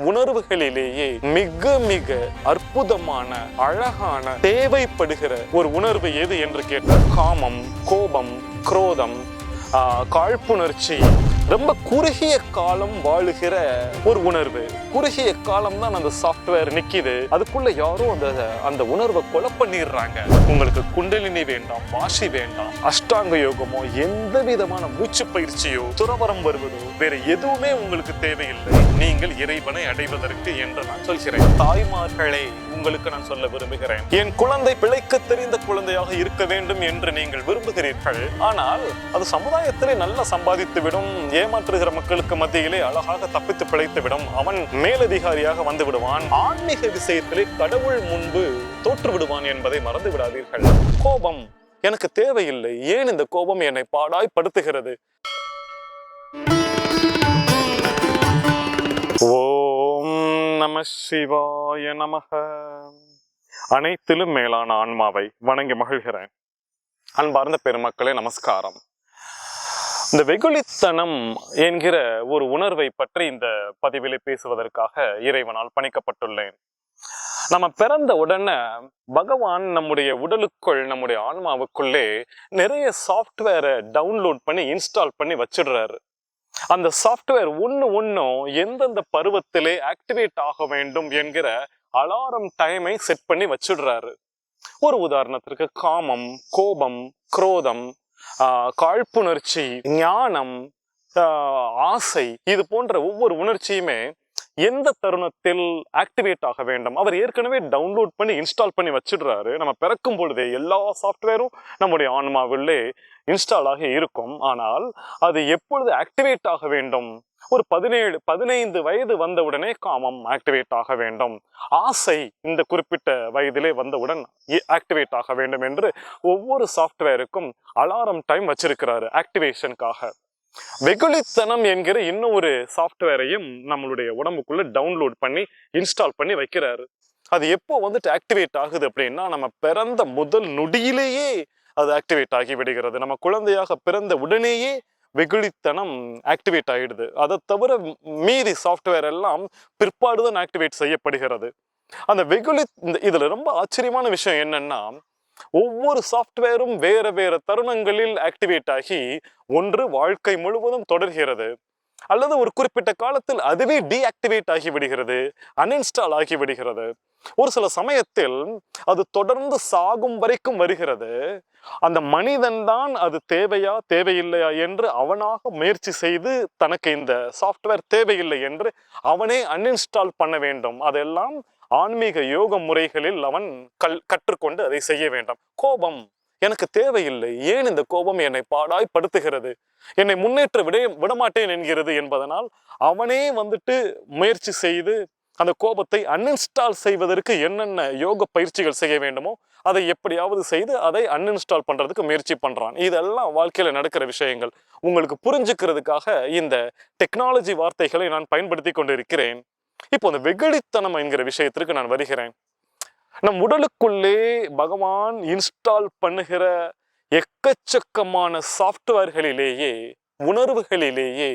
உணர்வுகளிலேயே மிக மிக அற்புதமான அழகான தேவைப்படுகிற ஒரு உணர்வு எது என்று கேட்டால் காமம், கோபம், குரோதம், காழ்ப்புணர்ச்சி, ரொம்ப குறுகிய காலம் வாழுகிற ஒரு உணர்வு. குறுகிய காலம் தான் அந்த சாஃப்ட்வேர் நிக்குது, அதுக்குள்ள யாரும் அந்த உணர்வை கொலை பண்ணிடுறாங்க. உங்களுக்கு குண்டலினி வேண்டாம், வாசி வேண்டாம், அஷ்டாங்க யோகமோ எந்த விதமான மூச்சு பயிற்சியோ துறவரம் வருவதோ வேற எதுவுமே உங்களுக்கு தேவையில்லை நீங்கள் இறைவனை அடைவதற்கு என்று நான் சொல்கிறேன். தாய்மார்களே, உங்களுக்கு நான் சொல்ல விரும்புகிறேன், என் குழந்தை பிழைக்க தெரிந்த குழந்தையாக இருக்க வேண்டும் என்று நீங்கள் விரும்புகிறீர்கள். ஆனால் அது சமுதாயத்திலே நல்லா சம்பாதித்து விடும், ஏமாற்றுகிற மக்களுக்கு மத்தியிலே அழகாக தப்பித்து பிழைத்து விடும், அவன் மேலதிகாரியாக வந்து விடுவான், ஆன்மீக விஷயத்திலே கடவுள் முன்பு தோற்று விடுவான் என்பதை மறந்து விடாதீர்கள். கோபம் எனக்கு தேவையில்லை, ஏன் இந்த கோபம் என்னை பாடாய் படுத்துகிறது? ஓம் நம சிவாய நமக. அனைத்திலும் மேலான ஆன்மாவை வணங்கி மகிழ்கிறேன். அன்பார்ந்த பெருமக்களே, நமஸ்காரம். இந்த வெகுளித்தனம் என்கிற ஒரு உணர்வை பற்றி இந்த பதிவிலே பேசுவதற்காக இறைவனால் பணிக்கப்பட்டுள்ளேன். நம்ம பிறந்த உடனே பகவான் நம்முடைய உடலுக்குள், நம்முடைய ஆன்மாவுக்குள்ளே நிறைய சாஃப்ட்வேரை டவுன்லோட் பண்ணி இன்ஸ்டால் பண்ணி வச்சிடுறாரு. அந்த சாஃப்ட்வேர் ஒன்னும் எந்தெந்த பருவத்திலே ஆக்டிவேட் ஆக வேண்டும் என்கிற அலாரம் டைமை செட் பண்ணி வச்சிடுறாரு. ஒரு உதாரணத்திற்கு காமம், கோபம், குரோதம், காழ்ப்புணர்ச்சி, ஞானம், ஆசை, இது போன்ற ஒவ்வொரு உணர்ச்சியுமே எந்த தருணத்தில் ஆக்டிவேட் ஆக வேண்டும் அவர் ஏற்கனவே டவுன்லோட் பண்ணி இன்ஸ்டால் பண்ணி வச்சிடுறாரு. நம்ம பிறக்கும் பொழுதே எல்லா சாஃப்ட்வேரும் நம்முடைய ஆன்மாவிலே இன்ஸ்டால் ஆகி இருக்கும். ஆனால் அது எப்பொழுது ஆக்டிவேட் ஆக வேண்டும்? ஒரு 17-15 வயது வந்தவுடனே காமம் ஆக்டிவேட் ஆக வேண்டும், ஆசை இந்த குறிப்பிட்ட வயதிலே வந்தவுடன் ஆக்டிவேட் ஆக வேண்டும் என்று ஒவ்வொரு சாஃப்ட்வேருக்கும் அலாரம் டைம் வச்சிருக்கிறாரு ஆக்டிவேஷனுக்காக. வெகுளித்தனம் என்கிற இன்னும் ஒரு சாஃப்ட்வேரையும் நம்மளுடைய உடம்புக்குள்ள டவுன்லோட் பண்ணி இன்ஸ்டால் பண்ணி வைக்கிறாரு. அது எப்போ ஆக்டிவேட் ஆகுது அப்படின்னா, நம்ம பிறந்த முதல் நொடியிலேயே அது ஆக்டிவேட் ஆகி விடுகிறது. நம்ம குழந்தையாக பிறந்த உடனேயே வெகுளித்தனம் ஆக்டிவேட் ஆயிடுது. அதை தவிர மீதி சாஃப்ட்வேர் எல்லாம் பிற்பாடுதான் ஆக்டிவேட் செய்யப்படுகிறது. அந்த இதுல ரொம்ப ஆச்சரியமான விஷயம் என்னன்னா, ஒவ்வொரு சாஃப்ட்வேரும் வேற வேற தருணங்களில் ஆக்டிவேட் ஆகி ஒன்று வாழ்க்கை முழுவதும் தொடர்கிறது, அல்லது ஒரு குறிப்பிட்ட காலத்தில் அதுவே டீஆக்டிவேட் ஆகி விடுகிறது, அன்இன்ஸ்டால் ஆகி விடுகிறது. ஒரு சில சமயத்தில் அது தொடர்ந்து சாகும் வரைக்கும் வருகிறது. அந்த மனிதன் தான் அது தேவையா தேவையில்லையா என்று அவனாக முயற்சி செய்து தனக்கு இந்த சாஃப்ட்வேர் தேவையில்லை என்று அவனே அன்இன்ஸ்டால் பண்ண வேண்டும். அதெல்லாம் ஆன்மீக யோக முறைகளில் அவன் கற்றுக்கொண்டு அதை செய்ய வேண்டும். கோபம் எனக்கு தேவையில்லை, ஏன் இந்த கோபம் என்னை பாடாய் படுத்துகிறது, என்னை முன்னேற்ற விடமாட்டேன் என்கிறது என்பதனால் அவனே முயற்சி செய்து அந்த கோபத்தை அன்இன்ஸ்டால் செய்வதற்கு என்னென்ன யோக பயிற்சிகள் செய்ய வேண்டுமோ அதை எப்படியாவது செய்து அதை அன்இன்ஸ்டால் பண்றதுக்கு முயற்சி பண்றான். இதெல்லாம் வாழ்க்கையில நடக்கிற விஷயங்கள். உங்களுக்கு புரிஞ்சுக்கிறதுக்காக இந்த டெக்னாலஜி வார்த்தைகளை நான் பயன்படுத்தி கொண்டிருக்கிறேன். இப்போ அந்த வெகுளித்தனம் என்கிற விஷயத்திற்கு நான் வருகிறேன். நம் உடலுக்குள்ளே பகவான் இன்ஸ்டால் பண்ணுகிற எக்கச்சக்கமான சாஃப்ட்வேர்களிலேயே, உணர்வுகளிலேயே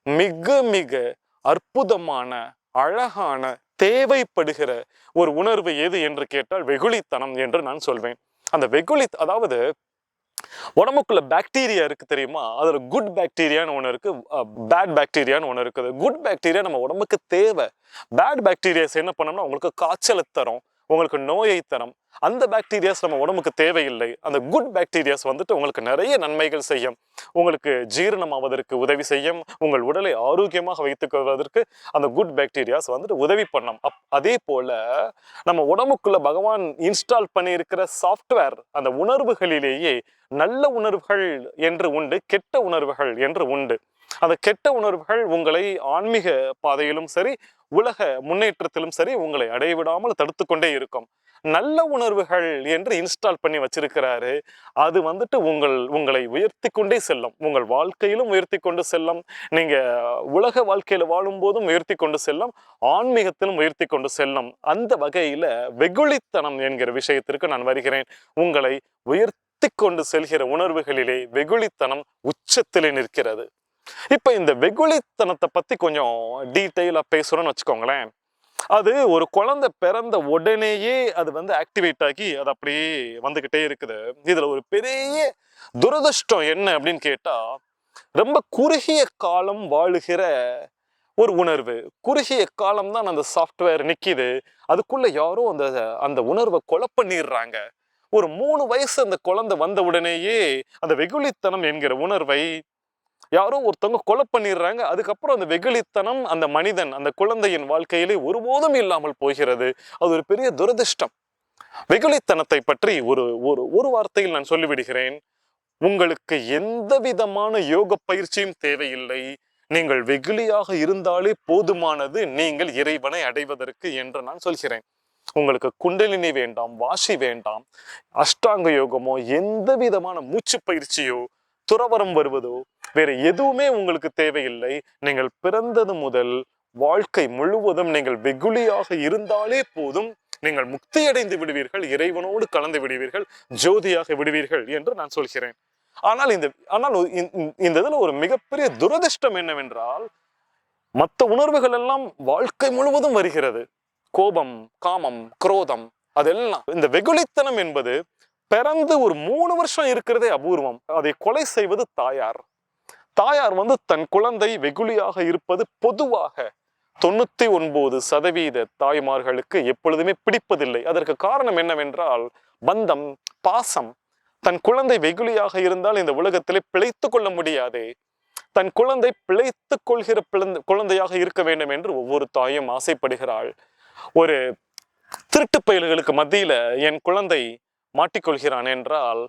மிக மிக அற்புதமான அழகான தேவைப்படுகிற ஒரு உணர்வு எது என்று கேட்டால் வெகுளித்தனம் என்று நான் சொல்வேன். அந்த அதாவது உடம்புக்குள்ள பாக்டீரியா இருக்கு தெரியுமா, அதுல குட் பாக்டீரியான்னு ஒண்ணு இருக்கு, பேட் பாக்டீரியான்னு ஒண்ணு இருக்குது. குட் பாக்டீரியா நம்ம உடம்புக்கு தேவை. பேட் பாக்டீரியாஸ் என்ன பண்ணோம்னா உங்களுக்கு காய்ச்சலை தரும், உங்களுக்கு நோயை தரும். அந்த பாக்டீரியாஸ் நம்ம உடம்புக்கு தேவையில்லை. அந்த குட் பாக்டீரியாஸ் உங்களுக்கு நிறைய நன்மைகள் செய்யும். உங்களுக்கு ஜீரணம் ஆவதற்கு உதவி செய்யும், உங்கள் உடலை ஆரோக்கியமாக வைத்துக் கொள்வதற்கு அந்த குட் பாக்டீரியாஸ் உதவி பண்ணும். அதே போல நம்ம உடம்புக்குள்ள பகவான் இன்ஸ்டால் பண்ணி இருக்கிற சாஃப்ட்வேர், அந்த உணர்வுகளிலேயே நல்ல உணர்வுகள் என்று உண்டு, கெட்ட உணர்வுகள் என்று உண்டு. அந்த கெட்ட உணர்வுகள் உங்களை ஆன்மீக பாதையிலும் சரி, உலக முன்னேற்றத்திலும் சரி உங்களை அடையவிடாமல் தடுத்து கொண்டே இருக்கும். நல்ல உணர்வுகள் என்று இன்ஸ்டால் பண்ணி வச்சிருக்கிறாரு. அது உங்களை உயர்த்தி கொண்டே செல்லும், உங்கள் வாழ்க்கையிலும் உயர்த்தி கொண்டு செல்லும், நீங்க உலக வாழ்க்கையில வாழும் போதும் உயர்த்தி கொண்டு செல்லும், ஆன்மீகத்திலும் உயர்த்தி கொண்டு செல்லும். அந்த வகையில வெகுளித்தனம் என்கிற விஷயத்திற்கு நான் வருகிறேன். உங்களை உயர்த்தி கொண்டு செல்கிற உணர்வுகளிலே வெகுளித்தனம் உச்சத்திலே நிற்கிறது. இப்ப இந்த வெகுளித்தனத்தை பத்தி கொஞ்சம் டீட்டெயிலா பேசுறோம்னு வச்சுக்கோங்களேன். அது ஒரு குழந்தை பிறந்த உடனேயே அது ஆக்டிவேட் ஆகி அது அப்படியே வந்துகிட்டே இருக்குது. இதுல ஒரு பெரிய துரதிர்ஷ்டம் என்ன அப்படின்னு கேட்டா, ரொம்ப குறுகிய காலம் வாழுகிற ஒரு உணர்வு. குறுகிய காலம் தான் அந்த சாஃப்ட்வேர் நிக்குது. அதுக்குள்ள யாரோ அந்த அந்த உணர்வை கொலை பண்ணிடுறாங்க. ஒரு 3 வயசு அந்த குழந்தை வந்த உடனேயே அந்த வெகுளித்தனம் என்கிற உணர்வை யாரோ ஒருத்தவங்க கொலை பண்ணிடுறாங்க. அதுக்கப்புறம் அந்த வெகுளித்தனம் அந்த மனிதன் அந்த குழந்தையின் வாழ்க்கையிலே ஒருபோதும் இல்லாமல் போகிறது. அது ஒரு பெரிய துரதிர்ஷ்டம். வெகுளித்தனத்தை பற்றி ஒரு ஒரு ஒரு வார்த்தையில் நான் சொல்லிவிடுகிறேன். உங்களுக்கு எந்த விதமான யோக பயிற்சியும் தேவையில்லை. நீங்கள் வெகுளியாக இருந்தாலே போதுமானது நீங்கள் இறைவனை அடைவதற்கு என்று நான் சொல்கிறேன். உங்களுக்கு குண்டலினி வேண்டாம், வாசி வேண்டாம், அஷ்டாங்க யோகமோ எந்த விதமான மூச்சு பயிற்சியோ துறவரம் வருவதோ வேற எதுவுமே உங்களுக்கு தேவையில்லை. நீங்கள் பிறந்தது முதல் வாழ்க்கை முழுவதும் நீங்கள் வெகுளியாக இருந்தாலே போதும். நீங்கள் முக்தி அடைந்து விடுவீர்கள், இறைவனோடு கலந்து விடுவீர்கள், ஜோதியாக விடுவீர்கள் என்று நான் சொல்கிறேன். ஆனால் இந்த இதுல ஒரு மிகப்பெரிய துரதிர்ஷ்டம் என்னவென்றால், மற்ற உணர்வுகள் எல்லாம் வாழ்க்கை முழுவதும் வருகிறது. கோபம், காமம், குரோதம், அதெல்லாம். இந்த வெகுளித்தனம் என்பது பிறந்து ஒரு 3 வருஷம் இருக்கிறதே அபூர்வம். அதை கொலை செய்வது தாயார். தாயார் தன் குழந்தை வெகுளியாக இருப்பது பொதுவாக 99% தாய்மார்களுக்கு எப்பொழுதுமே பிடிப்பதில்லை. அதற்கு காரணம் என்னவென்றால் பந்தம், பாசம். தன் குழந்தை வெகுளியாக இருந்தால் இந்த உலகத்திலே பிழைத்துக் கொள்ள முடியாதே. தன் குழந்தை பிழைத்துக் கொள்கிற குழந்தையாக இருக்க வேண்டும் என்று ஒவ்வொரு தாயும் ஆசைப்படுகிறாள். ஒரு திருட்டு பயல்களுக்கு மத்தியில என் குழந்தை மாட்டிக்கொள்கிறான் என்றால்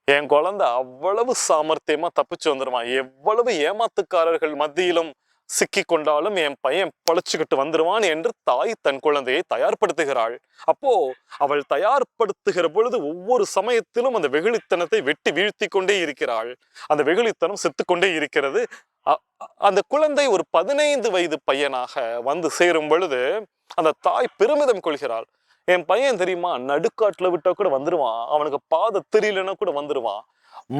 என் குழந்தை அவ்வளவு சாமர்த்தியமா தப்பிச்சு வந்துருவான். எவ்வளவு ஏமாத்துக்காரர்கள் மத்தியிலும் சிக்கி கொண்டாலும் என் பையன் பழச்சுக்கிட்டு வந்துருவான் என்று தாய் தன் குழந்தையை தயார்படுத்துகிறாள். அப்போ அவள் தயார்படுத்துகிற பொழுது ஒவ்வொரு சமயத்திலும் அந்த வெகுளித்தனத்தை வெட்டி வீழ்த்தி கொண்டே இருக்கிறாள். அந்த வெகுளித்தனம் செத்துக்கொண்டே இருக்கிறது. அந்த குழந்தை ஒரு 15 வயது பையனாக சேரும் பொழுது அந்த தாய் பெருமிதம் கொள்கிறாள். என் பையன் தெரியுமா, நடுக்காட்டுல விட்டா கூட வந்துருவான், அவனுக்கு பாதை தெரியலன்னா கூட வந்துருவான்,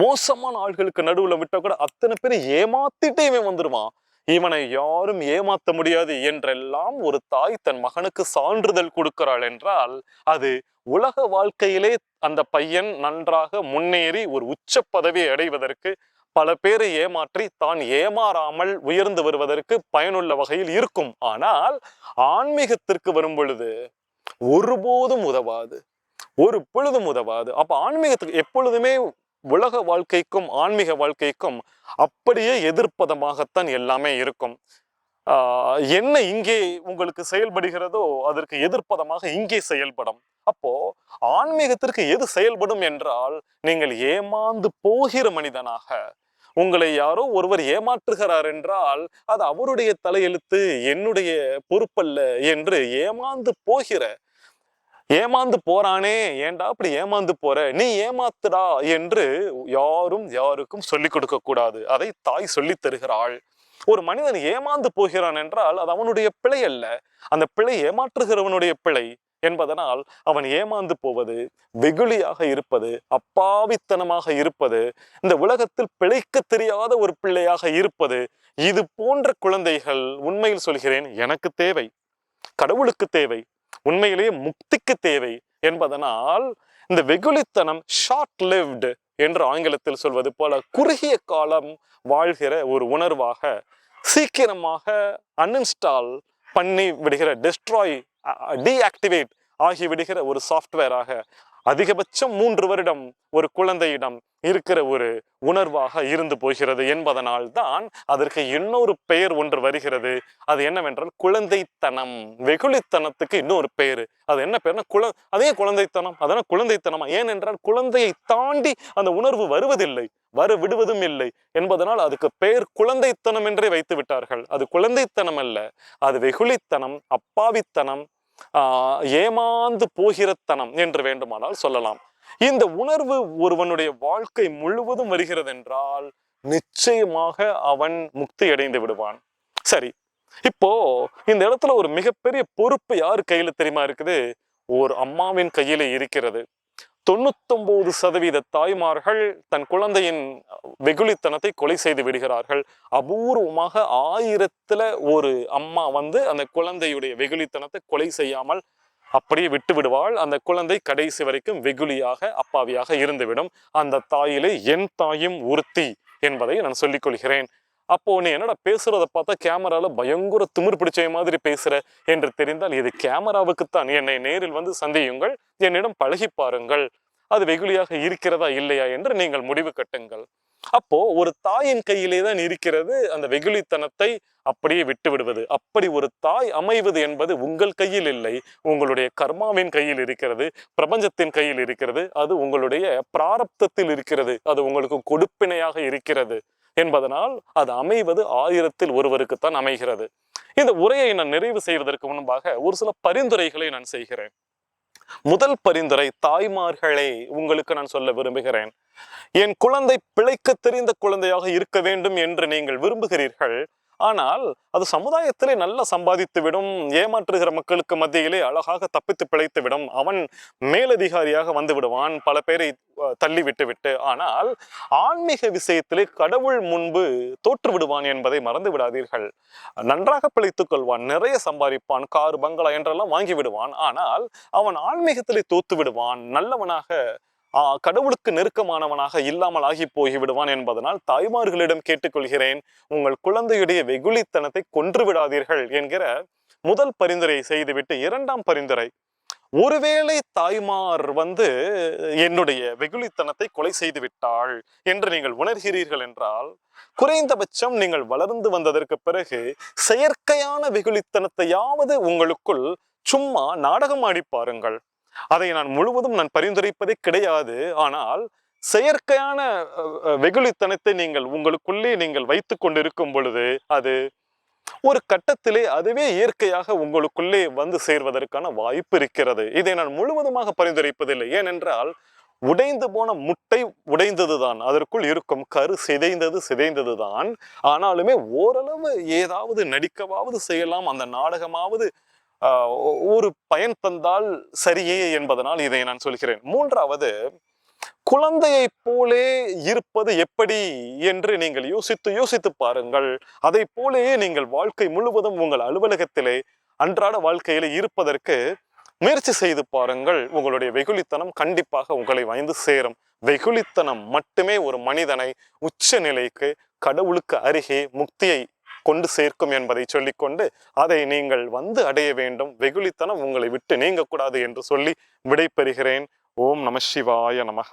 மோசமான ஆள்களுக்கு நடுவுல விட்டா கூட அத்தனை பேரை ஏமாத்திட்டே இவன் வந்துருவான், இவனை யாரும் ஏமாத்த முடியாது என்றெல்லாம் ஒரு தாய் தன் மகனுக்கு சான்றிதழ் கொடுக்கிறாள் என்றால், அது உலக வாழ்க்கையிலே அந்த பையன் நன்றாக முன்னேறி ஒரு உச்ச பதவியை அடைவதற்கு, பல பேரை ஏமாற்றி தான் ஏமாறாமல் உயர்ந்து வருவதற்கு பயனுள்ள வகையில் இருக்கும். ஆனால் ஆன்மீகத்திற்கு வரும் பொழுது ஒருபோதும் உதவாது, ஒரு பொழுதும் உதவாது. அப்ப ஆன்மீகத்துக்கு எப்பொழுதுமே உலக வாழ்க்கைக்கும் ஆன்மீக வாழ்க்கைக்கும் அப்படியே எதிர்ப்பதமாகத்தான் எல்லாமே இருக்கும். என்ன இங்கே உங்களுக்கு செயல்படுகிறதோ அதற்கு எதிர்ப்பதமாக இங்கே செயல்படும். அப்போ ஆன்மீகத்திற்கு எது செயல்படும் என்றால், நீங்கள் ஏமாந்து போகிற மனிதனாக, உங்களை யாரோ ஒருவர் ஏமாற்றுகிறார் என்றால் அது அவருடைய தலையெழுத்து, என்னுடைய பொறுப்பல்ல என்று ஏமாந்து போறானே, ஏண்டா அப்படி ஏமாந்து போற, நீ ஏமாத்துடா என்று யாரும் யாருக்கும் சொல்லிக் கொடுக்க கூடாது. அதை தாய் சொல்லி தருகிறாள். ஒரு மனிதன் ஏமாந்து போகிறான் என்றால் அது அவனுடைய பிழை அல்ல, அந்த பிழை ஏமாற்றுகிறவனுடைய பிழை என்பதனால் அவன் ஏமாந்து போவது, வெகுளியாக இருப்பது, அப்பாவித்தனமாக இருப்பது, இந்த உலகத்தில் பிழைக்க தெரியாத ஒரு பிள்ளையாக இருப்பது, இது போன்ற குழந்தைகள் உண்மையில் சொல்கிறேன் எனக்கு தேவை, கடவுளுக்கு தேவை, உண்மையிலேயே முக்திக்கு தேவை என்பதனால் இந்த வெகுளித்தனம் ஷார்ட் லிவ்டு என்று ஆங்கிலத்தில் சொல்வது போல குறுகிய காலம் வாழ்கிற ஒரு உணர்வாக, சீக்கிரமாக அன்இன்ஸ்டால் பண்ணி விடுகிற, டெஸ்ட்ராய், டீஆக்டிவேட் ஆகிவிடுகிற ஒரு சாஃப்ட்வேராக, அதிகபட்சம் 3 வருடம் ஒரு குழந்தையிடம் இருக்கிற ஒரு உணர்வாக இருந்து போகிறது என்பதனால் தான் அதற்கு இன்னொரு பெயர் ஒன்று வருகிறது. அது என்னவென்றால் குழந்தைத்தனம். வெகுளித்தனத்துக்கு இன்னொரு பெயர். அது என்ன பெயர்னா அதே குழந்தைத்தனம். அதனால் குழந்தைத்தனமா? ஏனென்றால் குழந்தையை தாண்டி அந்த உணர்வு வருவதில்லை, விடுவதும் இல்லை என்பதனால் அதுக்கு பெயர் குழந்தைத்தனம் என்றே வைத்து விட்டார்கள். அது குழந்தைத்தனம் அல்ல, அது வெகுளித்தனம், அப்பாவித்தனம், ஏமாந்து போகிறத்தனம் என்று வேண்டுமானால் சொல்லலாம். இந்த உணர்வு ஒருவனுடைய வாழ்க்கை முழுவதும் வருகிறது என்றால் நிச்சயமாக அவன் முக்தி அடைந்து விடுவான். சரி, இப்போ இந்த இடத்துல ஒரு மிகப்பெரிய பொறுப்பு யாரு கையில தெரியுமா இருக்குது? ஒரு அம்மாவின் கையில இருக்கிறது. 99% தாய்மார்கள் தன் குழந்தையின் வெகுளித்தனத்தை கொலை செய்து விடுகிறார்கள். அபூர்வமாக 1000ல் ஒரு அம்மா அந்த குழந்தையுடைய வெகுளித்தனத்தை கொலை செய்யாமல் அப்படியே விட்டு விடுவாள். அந்த குழந்தை கடைசி வரைக்கும் வெகுளியாக அப்பாவியாக இருந்துவிடும். அந்த தாயிலே என் தாயும் ஒருத்தி என்பதை நான் சொல்லிக் கொள்கிறேன். அப்போ நீ என்னடா பேசுறதை பார்த்தா கேமரால பயங்கர திமிர் பிடிச்ச மாதிரி பேசுற என்று தெரிந்தால் இது கேமராவுக்குத்தான். என்னை நேரில் சந்தியுங்கள், என்னிடம் பழகி பாருங்கள், அது வெகுளியாக இருக்கிறதா இல்லையா என்று நீங்கள் முடிவு கட்டுங்கள். அப்போ ஒரு தாயின் கையிலே தான் இருக்கிறது அந்த வெகுளித்தனத்தை அப்படியே விட்டு விடுவது. அப்படி ஒரு தாய் அமைவது என்பது உங்கள் கையில் இல்லை, உங்களுடைய கர்மாவின் கையில் இருக்கிறது, பிரபஞ்சத்தின் கையில் இருக்கிறது, அது உங்களுடைய பிராரப்தத்தில் இருக்கிறது, அது உங்களுக்கு கொடுப்பினையாக இருக்கிறது என்பதனால் அது அமைவது 1000ல் ஒருவருக்குத்தான் அமைகிறது. இந்த உரையை நான் நிறைவு செய்வதற்கு முன்பாக ஒரு சில பரிந்துரைகளை நான் செய்கிறேன். முதல் பரிந்துரை, தாய்மார்களே, உங்களுக்கு நான் சொல்ல விரும்புகிறேன். என் குழந்தை பிழைக்க தெரிந்த குழந்தையாக இருக்க வேண்டும் என்று நீங்கள் விரும்புகிறீர்கள். ஆனால் அது சமுதாயத்திலே நல்லா சம்பாதித்து விடும், ஏமாற்றுகிற மக்களுக்கு மத்தியிலே அழகாக தப்பித்து பிழைத்து விடும், அவன் மேலதிகாரியாக வந்து விடுவான், பல பேரை தள்ளி விட்டு. ஆனால் ஆன்மீக விஷயத்திலே கடவுள் முன்பு தோற்று விடுவான் என்பதை மறந்து விடாதீர்கள். நன்றாக பிழைத்துக் கொள்வான், நிறைய சம்பாதிப்பான், கார் பங்களா என்றெல்லாம் வாங்கி விடுவான். ஆனால் அவன் ஆன்மீகத்திலே தோத்து விடுவான், நல்லவனாக கடவுளுக்கு நெருக்கமானவனாக இல்லாமல் ஆகி போய்விடுவான் என்பதனால் தாய்மார்களிடம் கேட்டுக்கொள்கிறேன், உங்கள் குழந்தையுடைய வெகுளித்தனத்தை கொன்று விடாதீர்கள் என்கிற முதல் பரிந்துரை செய்துவிட்டு, இரண்டாம் பரிந்துரை, ஒருவேளை தாய்மார் என்னுடைய வெகுளித்தனத்தை கொலை செய்து விட்டாள் என்று நீங்கள் உணர்கிறீர்கள் என்றால், குறைந்தபட்சம் நீங்கள் வளர்ந்து வந்ததற்கு பிறகு செயற்கையான வெகுளித்தனத்தையாவது உங்களுக்குள் சும்மா நாடகம் ஆடி பாருங்கள். அதை நான் முழுவதும் பரிந்துரைப்பதே கிடையாது. ஆனால் செயற்கையான வெகுளித்தனத்தை நீங்கள் உங்களுக்குள்ளே நீங்கள் வைத்துக் கொண்டிருக்கும் பொழுது அது ஒரு கட்டத்திலே அதுவே இயற்கையாக உங்களுக்குள்ளே சேர்வதற்கான வாய்ப்பு இருக்கிறது. இதை நான் முழுவதுமாக பரிந்துரைப்பதில்லை. ஏனென்றால் உடைந்து போன முட்டை உடைந்ததுதான், அதற்குள் இருக்கும் கரு சிதைந்ததுதான். ஆனாலுமே ஓரளவு ஏதாவது நடிக்கவாவது செய்யலாம், அந்த நாடகமாவது ஒரு பயன் தந்தால் சரியே என்பதனால் இதை நான் சொல்கிறேன். மூன்றாவது, குழந்தையை போலே இருப்பது எப்படி என்று நீங்கள் யோசித்து பாருங்கள். அதை போலே நீங்கள் வாழ்க்கை முழுவதும் உங்கள் அலுவலகத்திலே அன்றாட வாழ்க்கையிலே இருப்பதற்கு முயற்சி செய்து பாருங்கள். உங்களுடைய வெகுளித்தனம் கண்டிப்பாக உங்களை சேரும். வெகுளித்தனம் மட்டுமே ஒரு மனிதனை உச்ச நிலைக்கு, கடவுளுக்கு அருகே முக்தியை கொண்டு சேர்க்கும் என்பதை சொல்லிக்கொண்டு அதை நீங்கள் அடைய வேண்டும். வெகுளித்தனம் உங்களை விட்டு நீங்கக்கூடாது என்று சொல்லி விடைபெறுகிறேன். ஓம் நம சிவாய நமக.